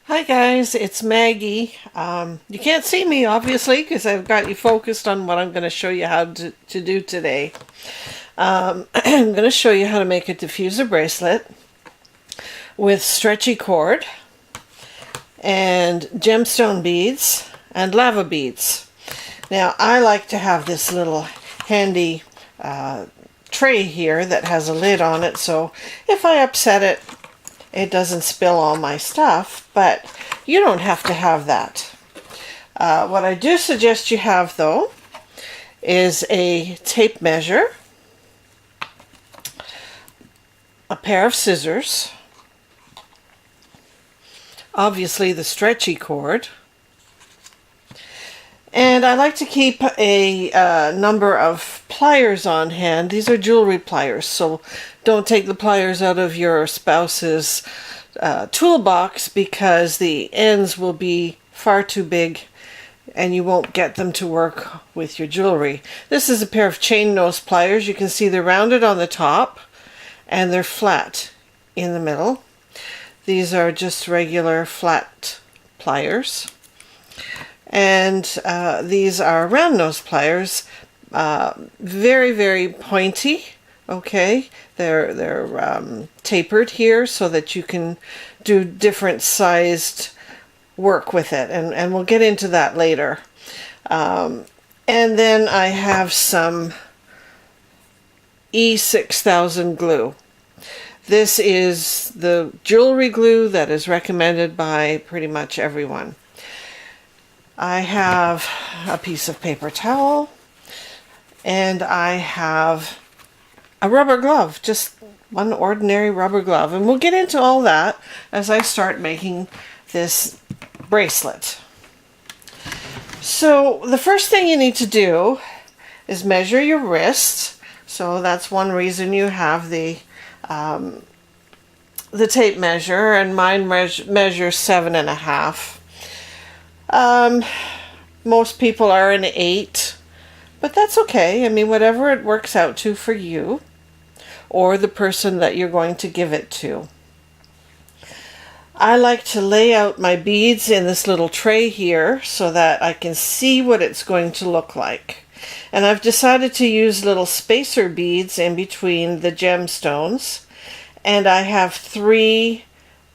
Hi guys, it's Maggie. You can't see me obviously because I've got you focused on what I'm going to show you how to do today. I'm going to show you how to make a diffuser bracelet with stretchy cord and gemstone beads and lava beads. Now I like to have this little handy tray here that has a lid on it, so if I upset it, it doesn't spill all my stuff, but you don't have to have that. What I do suggest you have, though, is a tape measure, a pair of scissors, obviously the stretchy cord, and I like to keep a number of pliers on hand. These are jewelry pliers, so don't take the pliers out of your spouse's toolbox because the ends will be far too big and you won't get them to work with your jewelry. This is a pair of chain nose pliers. You can see they're rounded on the top and they're flat in the middle. These are just regular flat pliers. And these are round nose pliers, very, very pointy. Okay, they're tapered here so that you can do different sized work with it, and we'll get into that later. And then I have some E6000 glue. This is the jewelry glue that is recommended by pretty much everyone. I have a piece of paper towel, and I have a rubber glove, just one ordinary rubber glove. And we'll get into all that as I start making this bracelet. So the first thing you need to do is measure your wrist. So that's one reason you have the tape measure, and mine measures 7.5. Most people are an 8, but that's okay. I mean, whatever it works out to for you or the person that you're going to give it to. I like to lay out my beads in this little tray here so that I can see what it's going to look like. And I've decided to use little spacer beads in between the gemstones, and I have 3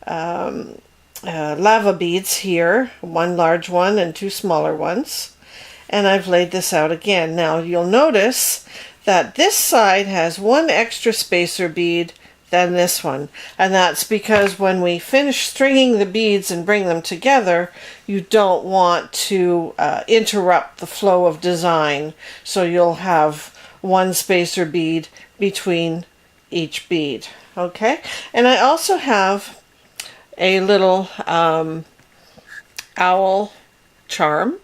lava beads here, one large one and 2 smaller ones, and I've laid this out again. Now you'll notice that this side has 1 extra spacer bead than this one, and that's because when we finish stringing the beads and bring them together, you don't want to interrupt the flow of design, so you'll have 1 spacer bead between each bead. Okay, and I also have a little owl charm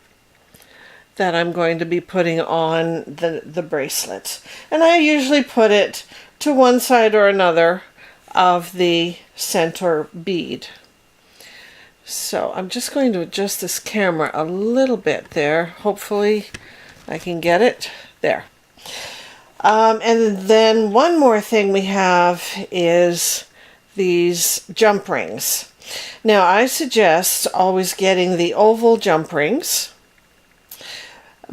that I'm going to be putting on the bracelet. And I usually put it to one side or another of the center bead. So I'm just going to adjust this camera a little bit there. Hopefully I can get it there. And then one more thing we have is these jump rings. Now I suggest always getting the oval jump rings,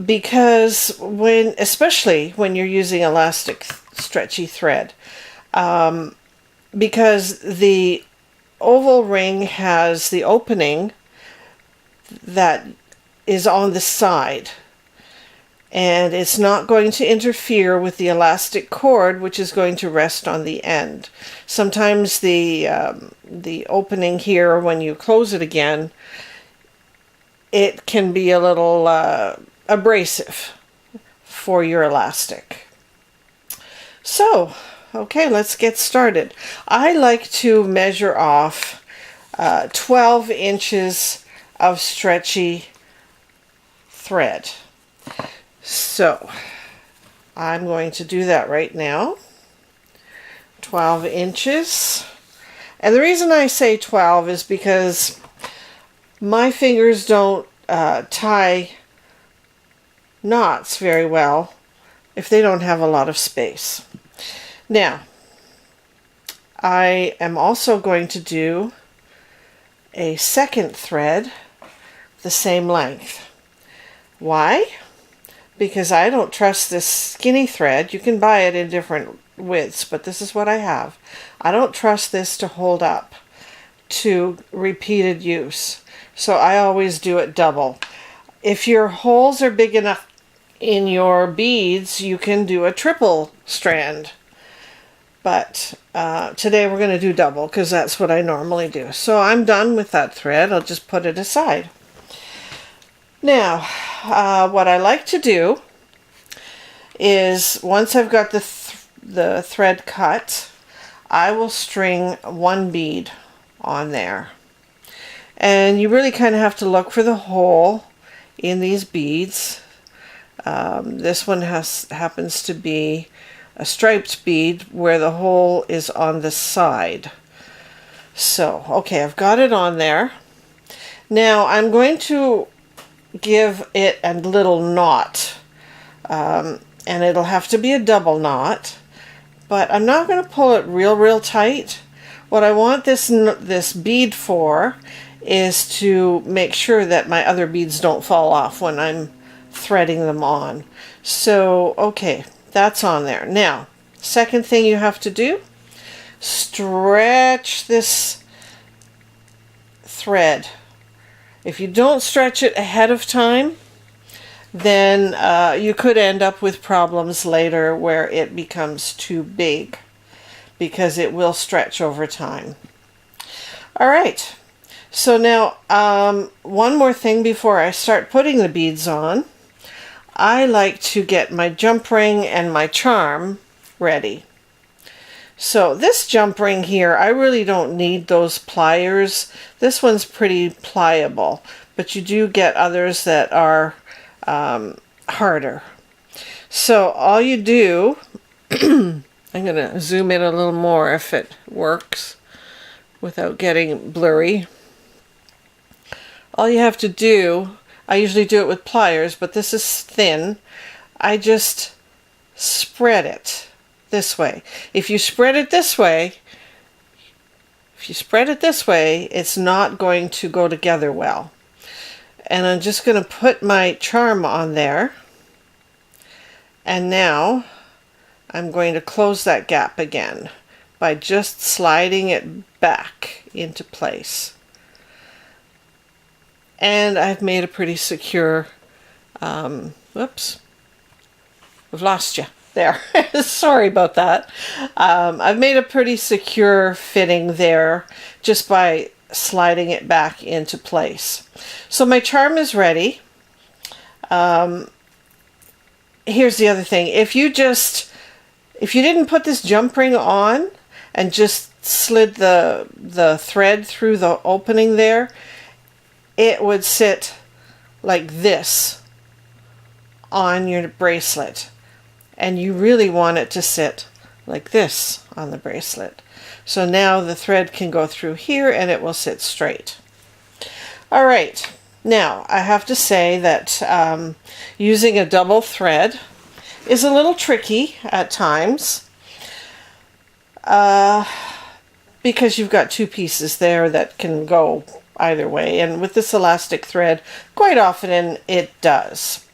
because especially when you're using elastic stretchy thread, because the oval ring has the opening that is on the side, and it's not going to interfere with the elastic cord, which is going to rest on the end. Sometimes the opening here, when you close it again, it can be a little abrasive for your elastic. So, okay, let's get started. I like to measure off 12 inches of stretchy thread. So, I'm going to do that right now. 12 inches. And the reason I say 12 is because my fingers don't tie knots very well if they don't have a lot of space. Now, I am also going to do a second thread the same length. Why? Because I don't trust this skinny thread. You can buy it in different widths, but this is what I have. I don't trust this to hold up to repeated use. So I always do it double. If your holes are big enough in your beads, you can do a triple strand. But today we're going to do double because that's what I normally do. So I'm done with that thread. I'll just put it aside. Now, what I like to do is once I've got the thread cut, I will string one bead on there. And you really kind of have to look for the hole in these beads. This one happens to be a striped bead where the hole is on the side. So, okay, I've got it on there. Now I'm going to give it a little knot, and it'll have to be a double knot, but I'm not going to pull it real tight. What I want this bead for is to make sure that my other beads don't fall off when I'm threading them on. So okay, that's on there. Now, second thing you have to do, stretch this thread. If you don't stretch it ahead of time, then you could end up with problems later where it becomes too big, because it will stretch over time. All right, so now one more thing before I start putting the beads on. I like to get my jump ring and my charm ready. So this jump ring here, I really don't need those pliers. This one's pretty pliable, but you do get others that are harder. So all you do, I'm going to zoom in a little more if it works without getting blurry. All you have to do, I usually do it with pliers, but this is thin. I just spread it this way. If you spread it this way, it's not going to go together well. And I'm just going to put my charm on there. And now I'm going to close that gap again by just sliding it back into place. And I've made a pretty secure, whoops, I've lost you. There. Sorry about that. I've made a pretty secure fitting there just by sliding it back into place. So my charm is ready. Here's the other thing. If you didn't put this jump ring on and just slid the thread through the opening there, it would sit like this on your bracelet. And you really want it to sit like this on the bracelet. So now the thread can go through here and it will sit straight. All right, now I have to say that using a double thread is a little tricky at times because you've got two pieces there that can go either way, and with this elastic thread, quite often it does.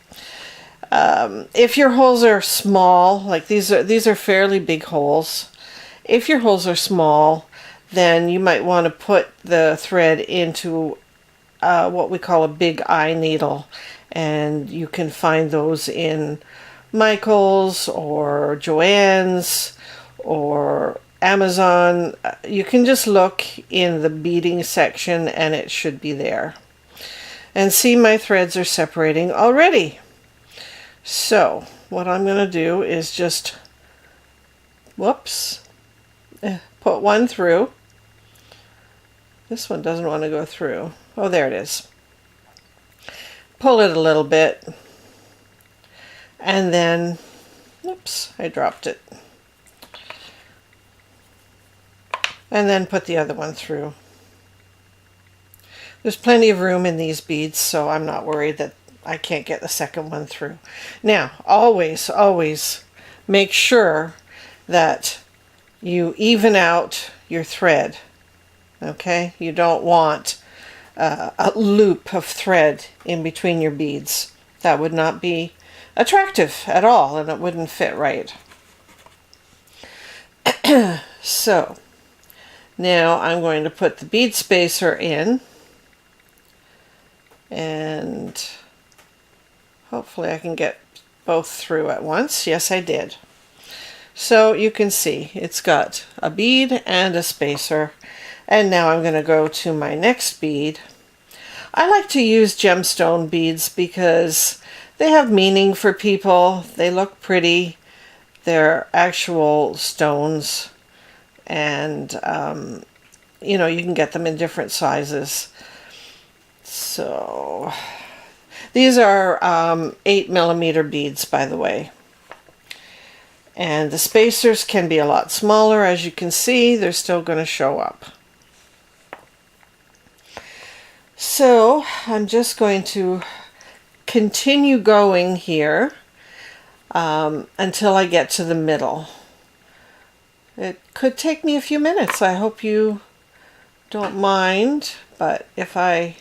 If your holes are small, like these are fairly big holes. If your holes are small, then you might want to put the thread into what we call a big eye needle, and you can find those in Michael's or Joann's or Amazon. You can just look in the beading section and it should be there. And see, my threads are separating already. So what I'm going to do is just, whoops, put one through. This one doesn't want to go through. Oh, there it is. Pull it a little bit. And then, whoops, I dropped it. And then put the other one through. There's plenty of room in these beads, so I'm not worried that I can't get the second one through. Now, always make sure that you even out your thread. Okay? You don't want a loop of thread in between your beads. That would not be attractive at all, and it wouldn't fit right. So now I'm going to put the bead spacer in, and hopefully I can get both through at once. Yes, I did. So you can see it's got a bead and a spacer. And now I'm going to go to my next bead. I like to use gemstone beads because they have meaning for people. They look pretty. They're actual stones, and you know, you can get them in different sizes. So these are 8mm beads, by the way. And the spacers can be a lot smaller. As you can see, they're still going to show up. So I'm just going to continue going here until I get to the middle. It could take me a few minutes. I hope you don't mind, but if I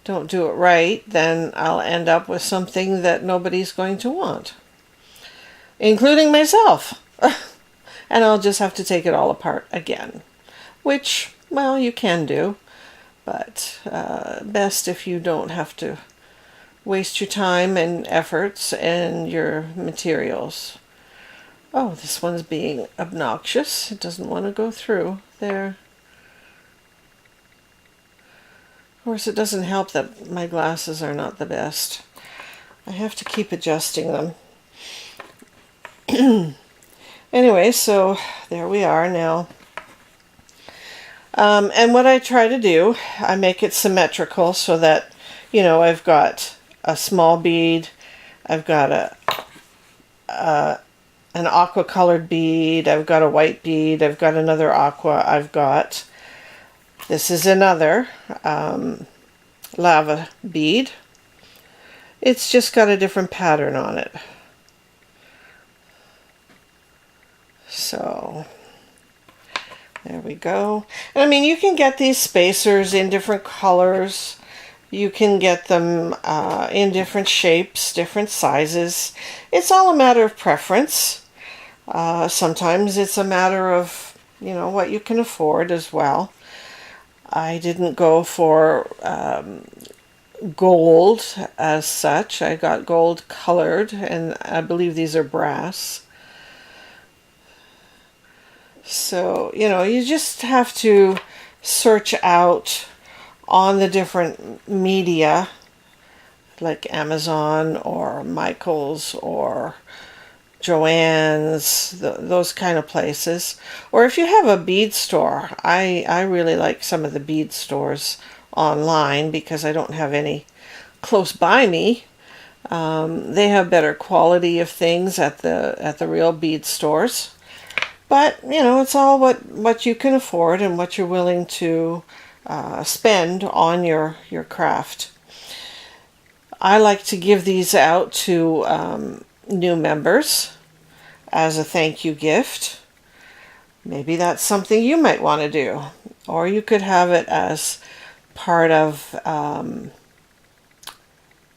don't do it right, then I'll end up with something that nobody's going to want, including myself. And I'll just have to take it all apart again, which, well, you can do, but best if you don't have to waste your time and efforts and your materials. Oh, this one's being obnoxious. It doesn't want to go through there. Of course, it doesn't help that my glasses are not the best. I have to keep adjusting them. Anyway, so there we are now. And what I try to do, I make it symmetrical so that, you know, I've got a small bead, I've got an aqua colored bead, I've got a white bead, I've got another aqua, this is another lava bead. It's just got a different pattern on it. So there we go. And I mean, you can get these spacers in different colors. You can get them in different shapes, different sizes. It's all a matter of preference. Sometimes it's a matter of, you know, what you can afford as well. I didn't go for gold as such. I got gold colored, and I believe these are brass. So, you know, you just have to search out on the different media, like Amazon or Michael's or Joann's, those kind of places. Or if you have a bead store, I really like some of the bead stores online because I don't have any close by me. They have better quality of things at the real bead stores. But, you know, it's all what you can afford and what you're willing to spend on your craft. I like to give these out to new members as a thank you gift. Maybe that's something you might want to do. Or you could have it as part of a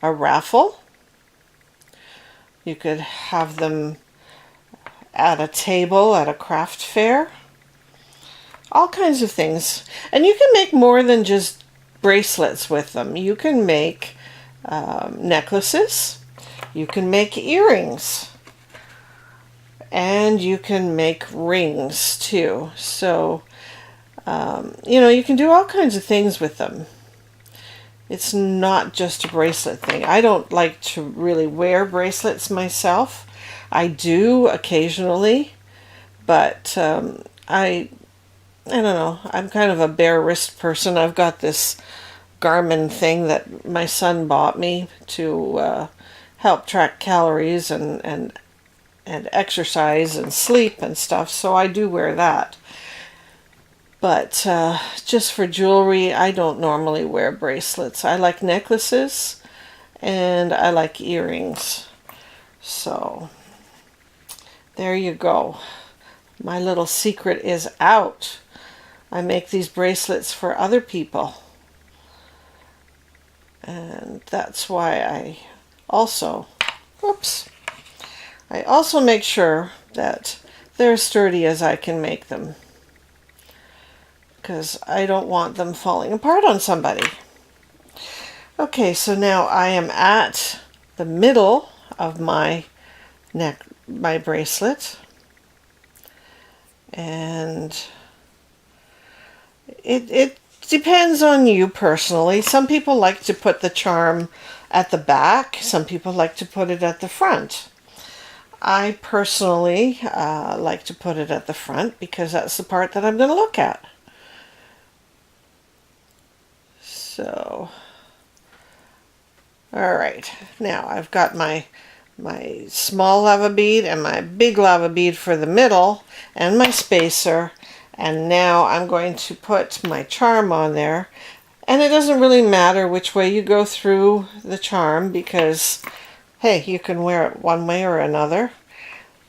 raffle. You could have them at a table at a craft fair. All kinds of things. And you can make more than just bracelets with them. You can make necklaces. You can make earrings. And you can make rings too. So, you know, you can do all kinds of things with them. It's not just a bracelet thing. I don't like to really wear bracelets myself. I do occasionally, but I don't know. I'm kind of a bare wrist person. I've got this Garmin thing that my son bought me to help track calories and exercise and sleep and stuff. So I do wear that. But just for jewelry, I don't normally wear bracelets. I like necklaces and I like earrings. So there you go. My little secret is out. I make these bracelets for other people. And that's why I also, oops, I also make sure that they're as sturdy as I can make them, because I don't want them falling apart on somebody. Okay, so now I am at the middle of my bracelet, and it depends on you personally. Some people like to put the charm at the back, some people like to put it at the front. I personally like to put it at the front because that's the part that I'm going to look at. So, all right, now I've got my small lava bead and my big lava bead for the middle and my spacer, and now I'm going to put my charm on there. And it doesn't really matter which way you go through the charm because, hey, you can wear it one way or another.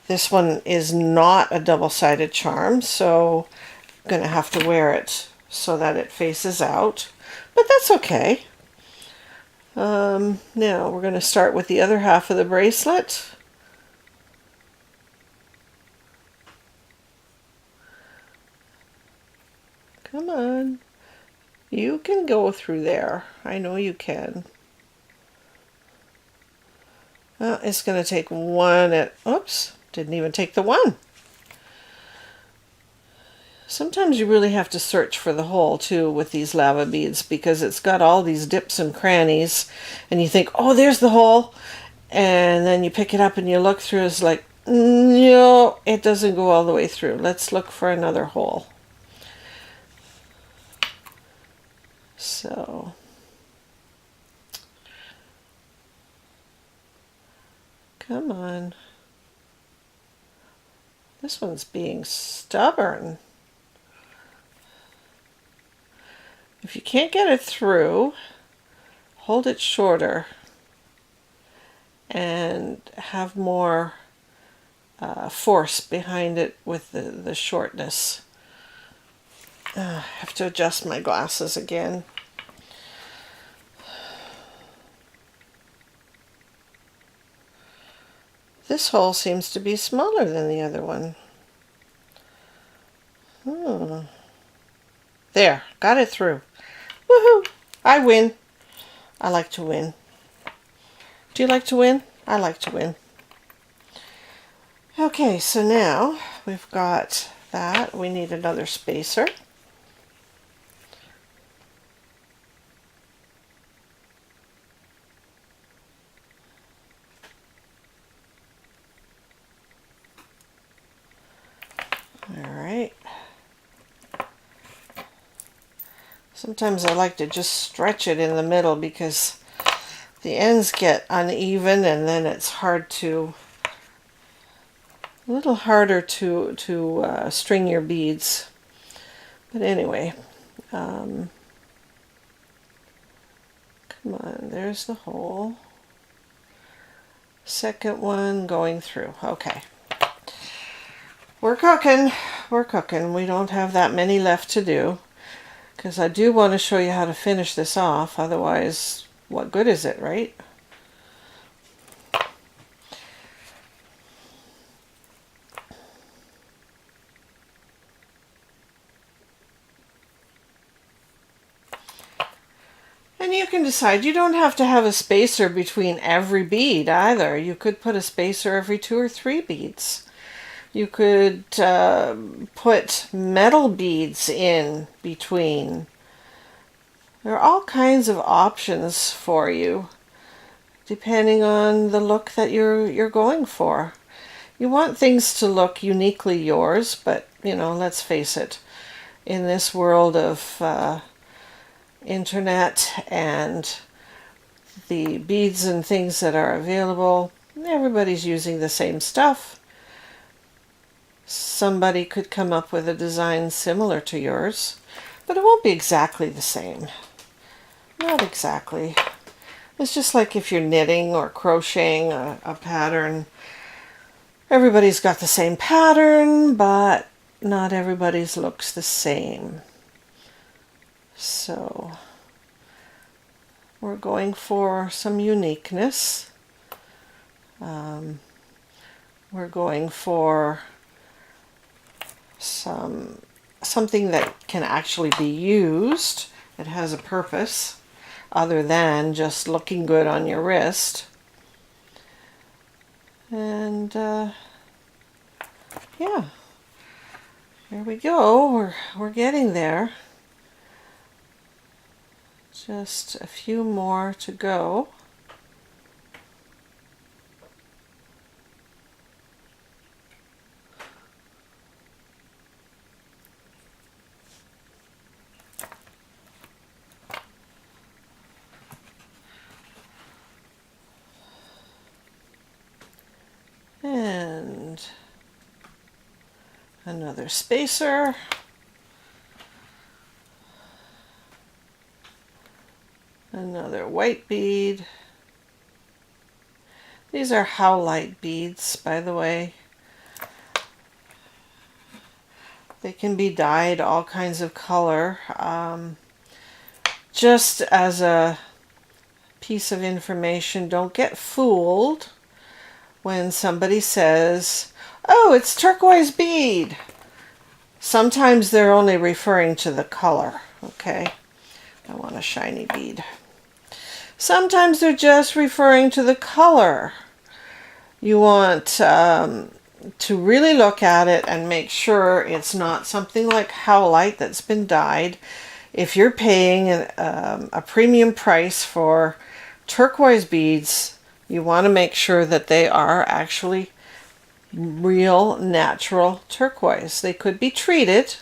This one is not a double-sided charm, so I'm going to have to wear it so that it faces out, but that's okay. Now we're going to start with the other half of the bracelet. Come on. You can go through there. I know you can. Well, it's going to take one at... Oops, didn't even take the one. Sometimes you really have to search for the hole too with these lava beads because it's got all these dips and crannies and you think, oh, there's the hole, and then you pick it up and you look through, it's like, no, it doesn't go all the way through. Let's look for another hole. So come on, this one's being stubborn. If you can't get it through, hold it shorter and have more force behind it with the shortness. I have to adjust my glasses again. This hole seems to be smaller than the other one. There, got it through. Woohoo! I win. I like to win. Do you like to win? I like to win. Okay, so now we've got that. We need another spacer. All right. Sometimes I like to just stretch it in the middle because the ends get uneven and then it's hard to, a little harder to string your beads. But anyway, come on, there's the hole. Second one going through. Okay. We're cooking. We're cooking. We don't have that many left to do, because I do want to show you how to finish this off. Otherwise, what good is it, right? And you can decide, you don't have to have a spacer between every bead either. You could put a spacer every 2 or 3 beads. You could put metal beads in between. There are all kinds of options for you, depending on the look that you're going for. You want things to look uniquely yours, but you know, let's face it, in this world of internet and the beads and things that are available, everybody's using the same stuff. Somebody could come up with a design similar to yours, but it won't be exactly the same. Not exactly. It's just like if you're knitting or crocheting a pattern. Everybody's got the same pattern, but not everybody's looks the same. So We're going for some uniqueness. We're going for something that can actually be used. It has a purpose other than just looking good on your wrist. And yeah, here we go. We're getting there. Just a few more to go. And another spacer. Another white bead. These are howlite beads, by the way. They can be dyed all kinds of color. Just as a piece of information, don't get fooled when somebody says, "Oh, it's turquoise bead." Sometimes they're only referring to the color, okay? I want a shiny bead. Sometimes they're just referring to the color. You want to really look at it and make sure it's not something like howlite that's been dyed. If you're paying a premium price for turquoise beads, you want to make sure that they are actually real natural turquoise. They could be treated.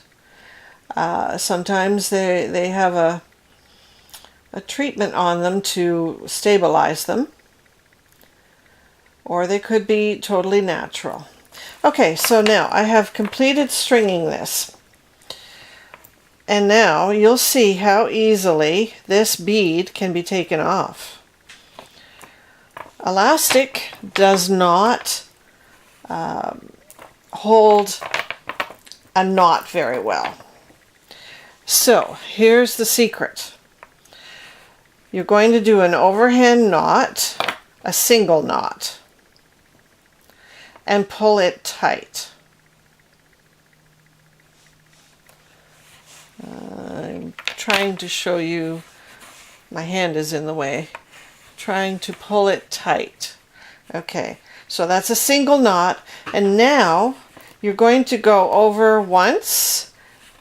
Sometimes they have a treatment on them to stabilize them, or they could be totally natural. Okay, so now I have completed stringing this, and now you'll see how easily this bead can be taken off. Elastic does not hold a knot very well. So here's the secret. You're going to do an overhand knot, a single knot, and pull it tight. I'm trying to show you, my hand is in the way, trying to pull it tight. Okay, so that's a single knot, and now you're going to go over once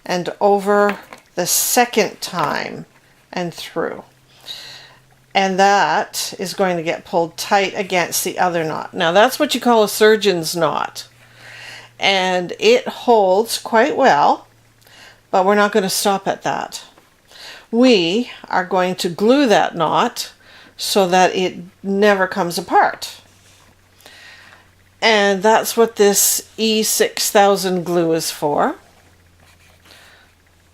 and over the second time and through. And that is going to get pulled tight against the other knot. Now that's what you call a surgeon's knot. And it holds quite well, but we're not going to stop at that. We are going to glue that knot so that it never comes apart. And that's what this E6000 glue is for.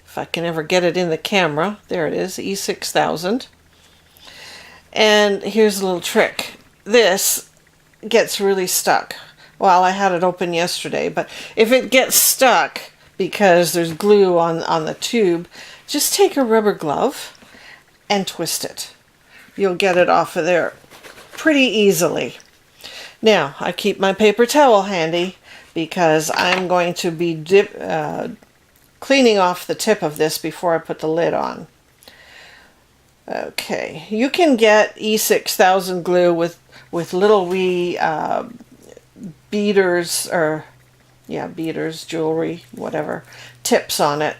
If I can ever get it in the camera, there it is, E6000. And here's a little trick. This gets really stuck. Well, I had it open yesterday, but if it gets stuck because there's glue on the tube, just take a rubber glove and twist it. You'll get it off of there pretty easily. Now, I keep my paper towel handy because I'm going to be cleaning off the tip of this before I put the lid on. Okay, you can get E6000 glue with little wee beaders, or beaders, jewelry, whatever, tips on it.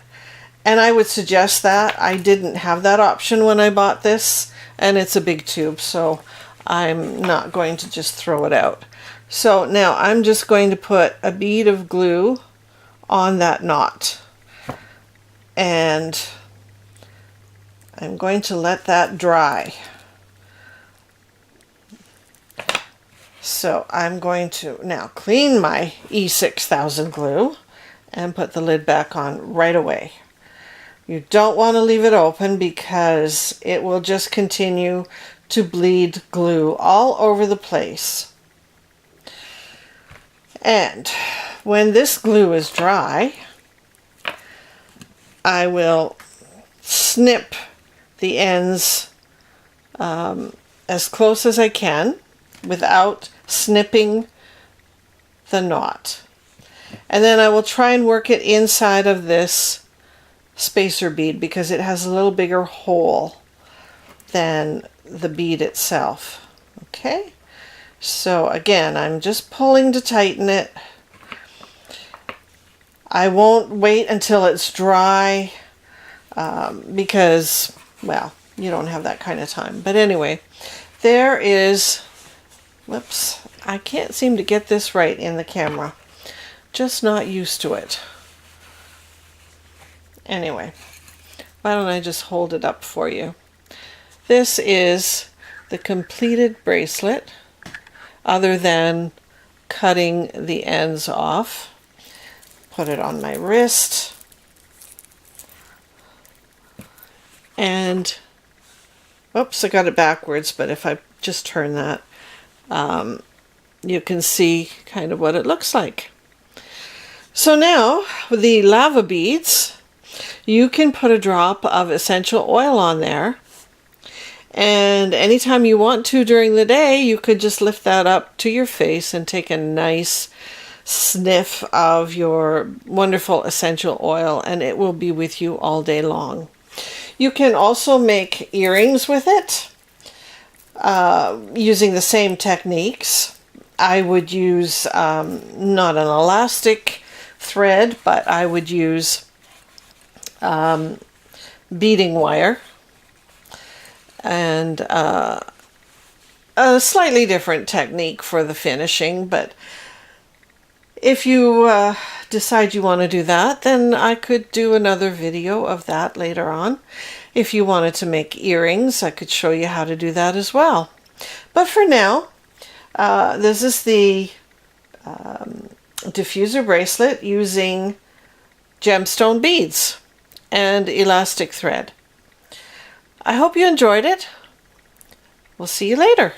And I would suggest that. I didn't have that option when I bought this, and it's a big tube, so I'm not going to just throw it out. So now I'm just going to put a bead of glue on that knot, and I'm going to let that dry. So I'm going to now clean my E6000 glue and put the lid back on right away. You don't want to leave it open because it will just continue to bleed glue all over the place. And when this glue is dry, I will snip the ends as close as I can without snipping the knot. And then I will try and work it inside of this spacer bead because it has a little bigger hole than the bead itself. Okay, so again, I'm just pulling to tighten it. I won't wait until it's dry because, well, you don't have that kind of time. But anyway, there is, whoops, I can't seem to get this right in the camera. Just not used to it. Anyway, why don't I just hold it up for you? This is the completed bracelet, other than cutting the ends off. Put it on my wrist. And, oops, I got it backwards, but if I just turn that, you can see kind of what it looks like. So now, with the lava beads, you can put a drop of essential oil on there. And anytime you want to during the day, you could just lift that up to your face and take a nice sniff of your wonderful essential oil, and it will be with you all day long. You can also make earrings with it using the same techniques. I would use not an elastic thread, but I would use beading wire and a slightly different technique for the finishing. But if you decide you want to do that, then I could do another video of that later on. If you wanted to make earrings, I could show you how to do that as well. But for now, this is the diffuser bracelet using gemstone beads and elastic thread. I hope you enjoyed it. We'll see you later.